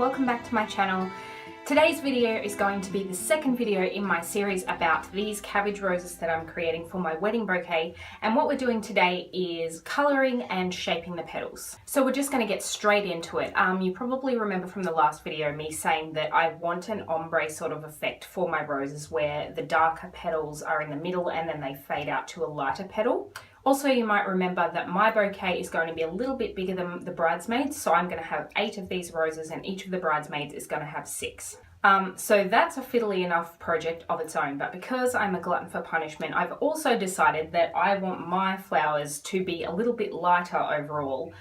welcome back to my channel. Today's video is going to be the second video in my series about these cabbage roses that I'm creating for my wedding bouquet, and what we're doing today is colouring and shaping the petals. So we're just going to get straight into it. You probably remember from the last video me saying that I want an ombre sort of effect for my roses where the darker petals are in the middle and then they fade out to a lighter petal. Also, you might remember that my bouquet is going to be a little bit bigger than the bridesmaids, so I'm going to have 8 of these roses and each of the bridesmaids is going to have 6. So that's a fiddly enough project of its own, but because I'm a glutton for punishment, I've also decided that I want my flowers to be a little bit lighter overall,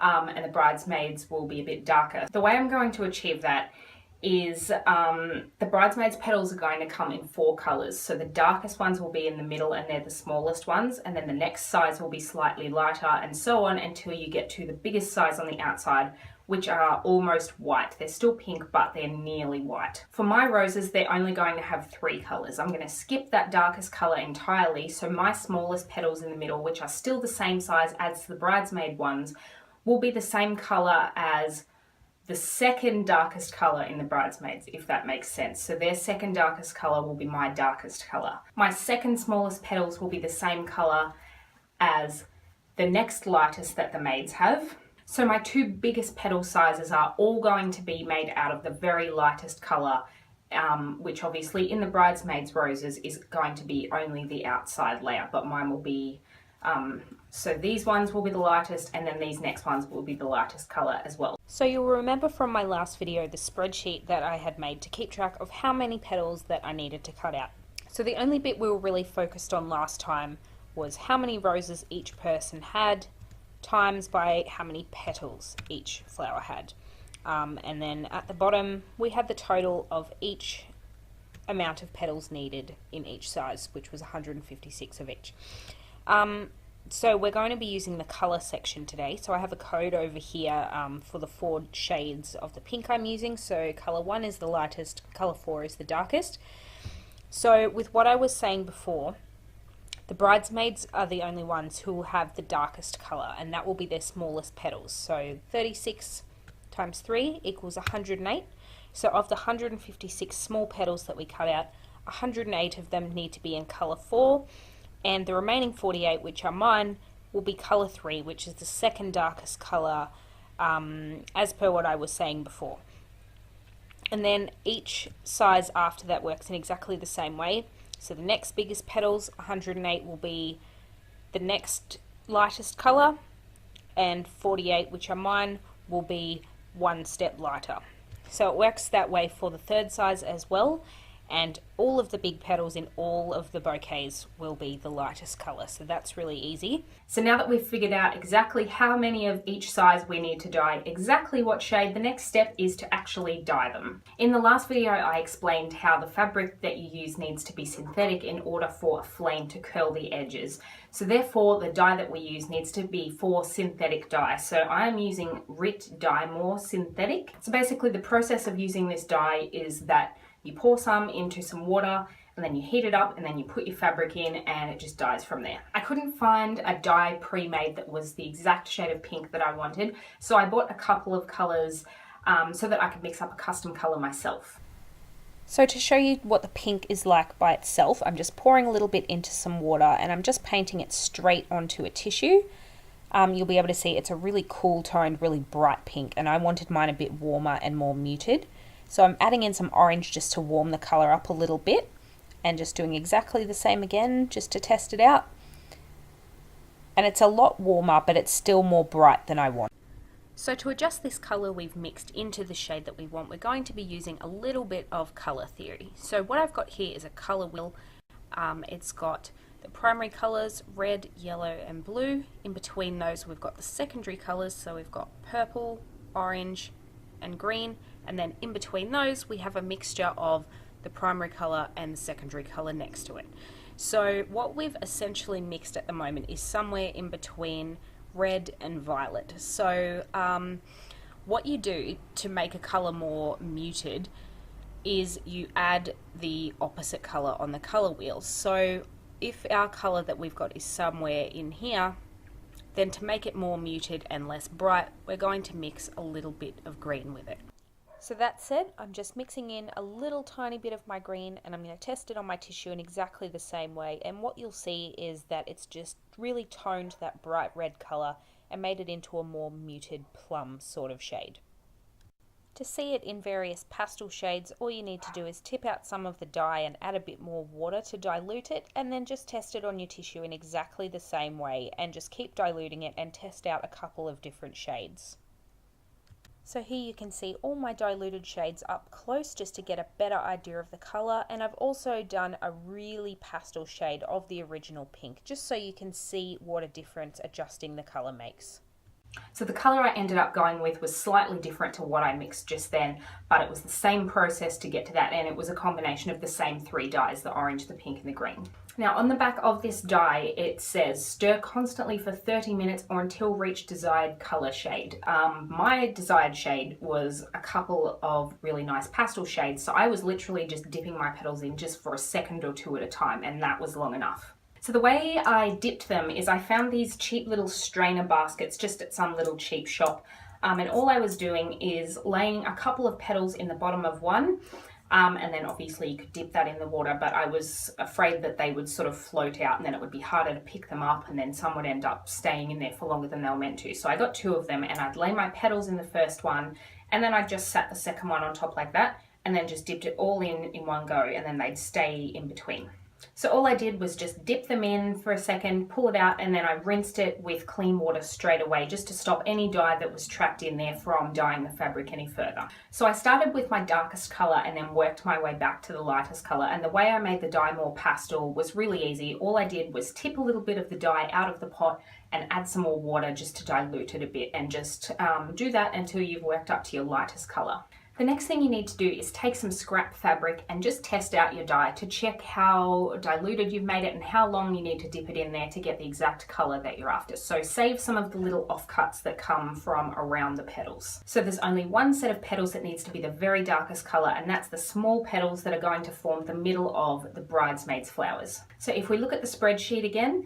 and the bridesmaids will be a bit darker. The way I'm going to achieve that is the bridesmaids petals are going to come in 4 colours. So the darkest ones will be in the middle and they're the smallest ones, and then the next size will be slightly lighter, and so on until you get to the biggest size on the outside, which are almost white. They're still pink, but they're nearly white. For my roses, they're only going to have 3 colours. I'm going to skip that darkest colour entirely, so my smallest petals in the middle, which are still the same size as the bridesmaid ones, will be the same colour as the second darkest colour in the bridesmaids, if that makes sense. So their second darkest colour will be my darkest colour. My second smallest petals will be the same colour as the next lightest that the maids have. So my 2 biggest petal sizes are all going to be made out of the very lightest colour, which obviously in the bridesmaids roses is going to be only the outside layer, but mine will be so these ones will be the lightest, and then these next ones will be the lightest colour as well. So you'll remember from my last video the spreadsheet that I had made to keep track of how many petals that I needed to cut out. So the only bit we were really focused on last time was how many roses each person had times by how many petals each flower had. And then at the bottom we had the total of each amount of petals needed in each size, which was 156 of each. So we're going to be using the colour section today. So I have a code over here for the 4 shades of the pink I'm using. So colour 1 is the lightest, colour 4 is the darkest. So with what I was saying before, the bridesmaids are the only ones who will have the darkest colour, and that will be their smallest petals. So 36 times 3 equals 108. So of the 156 small petals that we cut out, 108 of them need to be in colour 4. And the remaining 48, which are mine, will be colour 3, which is the second darkest colour, as per what I was saying before. And then each size after that works in exactly the same way. So the next biggest petals, 108, will be the next lightest colour, and 48, which are mine, will be 1 step lighter. So it works that way for the third size as well. And all of the big petals in all of the bouquets will be the lightest colour, so that's really easy. So now that we've figured out exactly how many of each size we need to dye exactly what shade, the next step is to actually dye them. In the last video I explained how the fabric that you use needs to be synthetic in order for a flame to curl the edges. So therefore the dye that we use needs to be for synthetic dye. So I'm using Rit Dye More Synthetic. So basically the process of using this dye is that you pour some into some water and then you heat it up and then you put your fabric in and it just dyes from there. I couldn't find a dye pre-made that was the exact shade of pink that I wanted, so I bought a couple of colours so that I could mix up a custom colour myself. So to show you what the pink is like by itself, I'm just pouring a little bit into some water and I'm just painting it straight onto a tissue. You'll be able to see it's a really cool toned, really bright pink, and I wanted mine a bit warmer and more muted. So I'm adding in some orange just to warm the colour up a little bit, and just doing exactly the same again just to test it out. And it's a lot warmer, but it's still more bright than I want. So to adjust this colour we've mixed into the shade that we want, we're going to be using a little bit of colour theory. So what I've got here is a colour wheel. It's got the primary colours, red, yellow and blue. In between those we've got the secondary colours, so we've got purple, orange and green, and then in between those we have a mixture of the primary colour and the secondary colour next to it. So what we've essentially mixed at the moment is somewhere in between red and violet. So what you do to make a colour more muted is you add the opposite colour on the colour wheel. So if our colour that we've got is somewhere in here, then to make it more muted and less bright, we're going to mix a little bit of green with it. So that said, I'm just mixing in a little tiny bit of my green and I'm going to test it on my tissue in exactly the same way, and what you'll see is that it's just really toned that bright red colour and made it into a more muted plum sort of shade. To see it in various pastel shades, all you need to do is tip out some of the dye and add a bit more water to dilute it, and then just test it on your tissue in exactly the same way and just keep diluting it and test out a couple of different shades. So here you can see all my diluted shades up close just to get a better idea of the colour, and I've also done a really pastel shade of the original pink just so you can see what a difference adjusting the colour makes. So the colour I ended up going with was slightly different to what I mixed just then, but it was the same process to get to that, and it was a combination of the same three dyes, the orange, the pink and the green. Now on the back of this dye it says stir constantly for 30 minutes or until reach desired colour shade. My desired shade was a couple of really nice pastel shades, so I was literally just dipping my petals in just for a second or two at a time, and that was long enough. So the way I dipped them is I found these cheap little strainer baskets just at some little cheap shop, and all I was doing is laying a couple of petals in the bottom of one, and then obviously you could dip that in the water, but I was afraid that they would sort of float out and then it would be harder to pick them up, and then some would end up staying in there for longer than they were meant to. So I got two of them and I'd lay my petals in the first one, and then I just sat the second one on top like that, and then just dipped it all in one go, and then they'd stay in between. So all I did was just dip them in for a second, pull it out, and then I rinsed it with clean water straight away just to stop any dye that was trapped in there from dyeing the fabric any further. So I started with my darkest colour and then worked my way back to the lightest colour, and the way I made the dye more pastel was really easy. All I did was tip a little bit of the dye out of the pot and add some more water just to dilute it a bit, and just do that until you've worked up to your lightest colour. The next thing you need to do is take some scrap fabric and just test out your dye to check how diluted you've made it and how long you need to dip it in there to get the exact colour that you're after. So save some of the little offcuts that come from around the petals. So there's only one set of petals that needs to be the very darkest colour, and that's the small petals that are going to form the middle of the bridesmaids' flowers. So if we look at the spreadsheet again,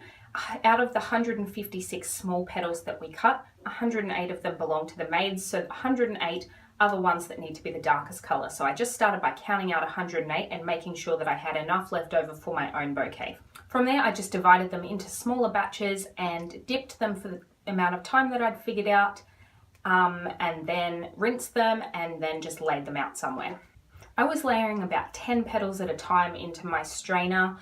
out of the 156 small petals that we cut, 108 of them belong to the maids, so 108 are the ones that need to be the darkest colour. So I just started by counting out 108 and making sure that I had enough left over for my own bouquet. From there I just divided them into smaller batches and dipped them for the amount of time that I'd figured out, and then rinsed them and then just laid them out somewhere. I was layering about 10 petals at a time into my strainer.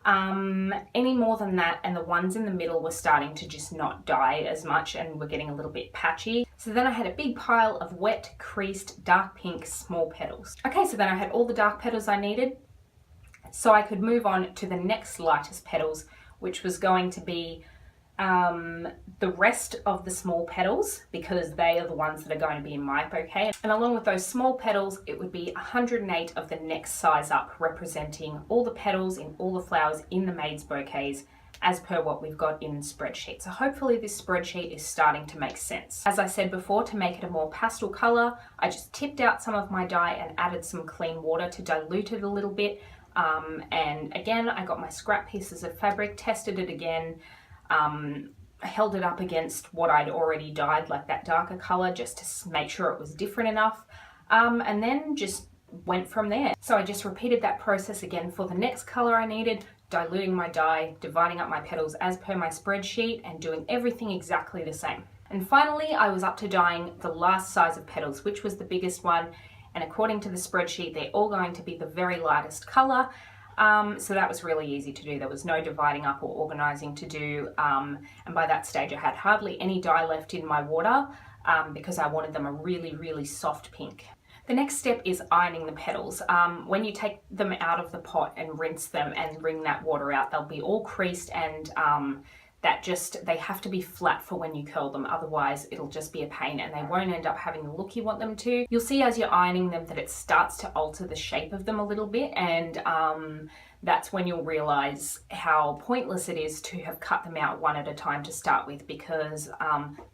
Any more than that and the ones in the middle were starting to just not dye as much and were getting a little bit patchy. So then I had a big pile of wet, creased, dark pink small petals. Okay, so then I had all the dark petals I needed, so I could move on to the next lightest petals, which was going to be the rest of the small petals, because they are the ones that are going to be in my bouquet. And along with those small petals, it would be 108 of the next size up, representing all the petals in all the flowers in the maids' bouquets as per what we've got in the spreadsheet. So hopefully this spreadsheet is starting to make sense. As I said before, to make it a more pastel color, I just tipped out some of my dye and added some clean water to dilute it a little bit. And again, I got my scrap pieces of fabric, tested it again, held it up against what I'd already dyed, like that darker color, just to make sure it was different enough, and then just went from there. So I just repeated that process again for the next color I needed, diluting my dye, dividing up my petals as per my spreadsheet, and doing everything exactly the same. And finally I was up to dyeing the last size of petals, which was the biggest one, and according to the spreadsheet they're all going to be the very lightest color. So that was really easy to do. There was no dividing up or organizing to do, and by that stage I had hardly any dye left in my water, because I wanted them a really soft pink. The next step is ironing the petals. When you take them out of the pot and rinse them and wring that water out, they'll be all creased, and they have to be flat for when you curl them, otherwise it'll just be a pain and they won't end up having the look you want them to. You'll see as you're ironing them that it starts to alter the shape of them a little bit, and that's when you'll realize how pointless it is to have cut them out one at a time to start with, because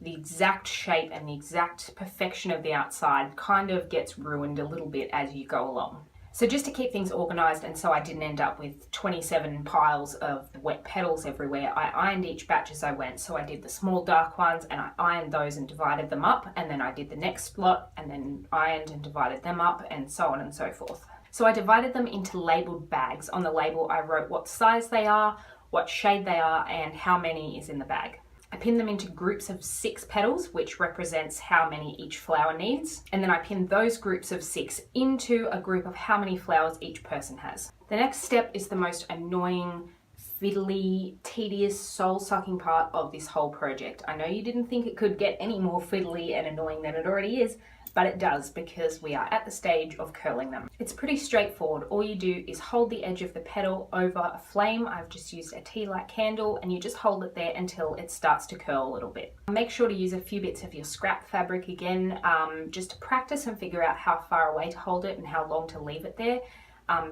the exact shape and the exact perfection of the outside kind of gets ruined a little bit as you go along. So just to keep things organised and so I didn't end up with 27 piles of wet petals everywhere, I ironed each batch as I went. So I did the small dark ones and I ironed those and divided them up, and then I did the next lot and then ironed and divided them up, and so on and so forth. So I divided them into labelled bags. On the label I wrote what size they are, what shade they are, and how many is in the bag. I pinned them into groups of 6 petals, which represents how many each flower needs. And then I pinned those groups of 6 into a group of how many flowers each person has. The next step is the most annoying, fiddly, tedious, soul-sucking part of this whole project. I know you didn't think it could get any more fiddly and annoying than it already is, but it does, because we are at the stage of curling them. It's pretty straightforward. All you do is hold the edge of the petal over a flame. I've just used a tea light candle, and you just hold it there until it starts to curl a little bit. Make sure to use a few bits of your scrap fabric again, just to practice and figure out how far away to hold it and how long to leave it there.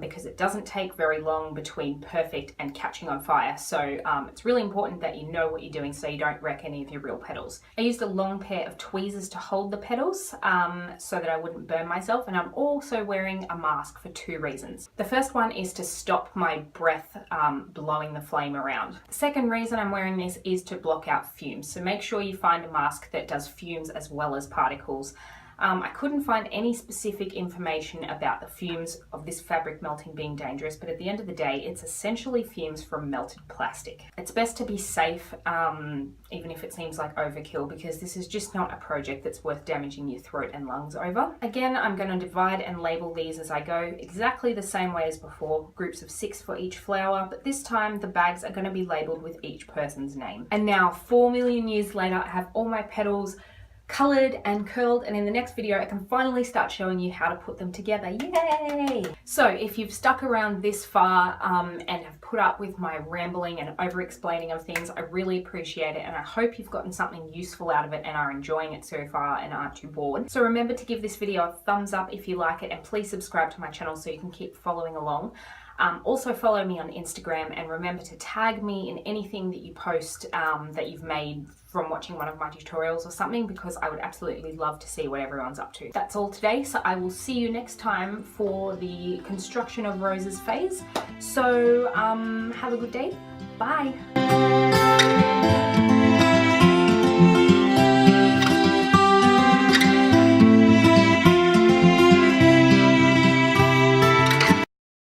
Because it doesn't take very long between perfect and catching on fire. So it's really important that you know what you're doing so you don't wreck any of your real petals. I used a long pair of tweezers to hold the petals so that I wouldn't burn myself, and I'm also wearing a mask for 2 reasons. The first one is to stop my breath blowing the flame around. The second reason I'm wearing this is to block out fumes. So make sure you find a mask that does fumes as well as particles. I couldn't find any specific information about the fumes of this fabric melting being dangerous, but at the end of the day, it's essentially fumes from melted plastic. It's best to be safe, even if it seems like overkill, because this is just not a project that's worth damaging your throat and lungs over. Again, I'm going to divide and label these as I go, exactly the same way as before, groups of 6 for each flower, but this time the bags are going to be labelled with each person's name. And now, 4 million years later, I have all my petals coloured and curled, and in the next video I can finally start showing you how to put them together. Yay! So if you've stuck around this far and have put up with my rambling and over explaining of things, I really appreciate it, and I hope you've gotten something useful out of it and are enjoying it so far and aren't too bored. So remember to give this video a thumbs up if you like it, and please subscribe to my channel so you can keep following along. Also follow me on Instagram, and remember to tag me in anything that you post that you've made from watching one of my tutorials or something, because I would absolutely love to see what everyone's up to. That's all today, so I will see you next time for the construction of roses phase. So have a good day. Bye.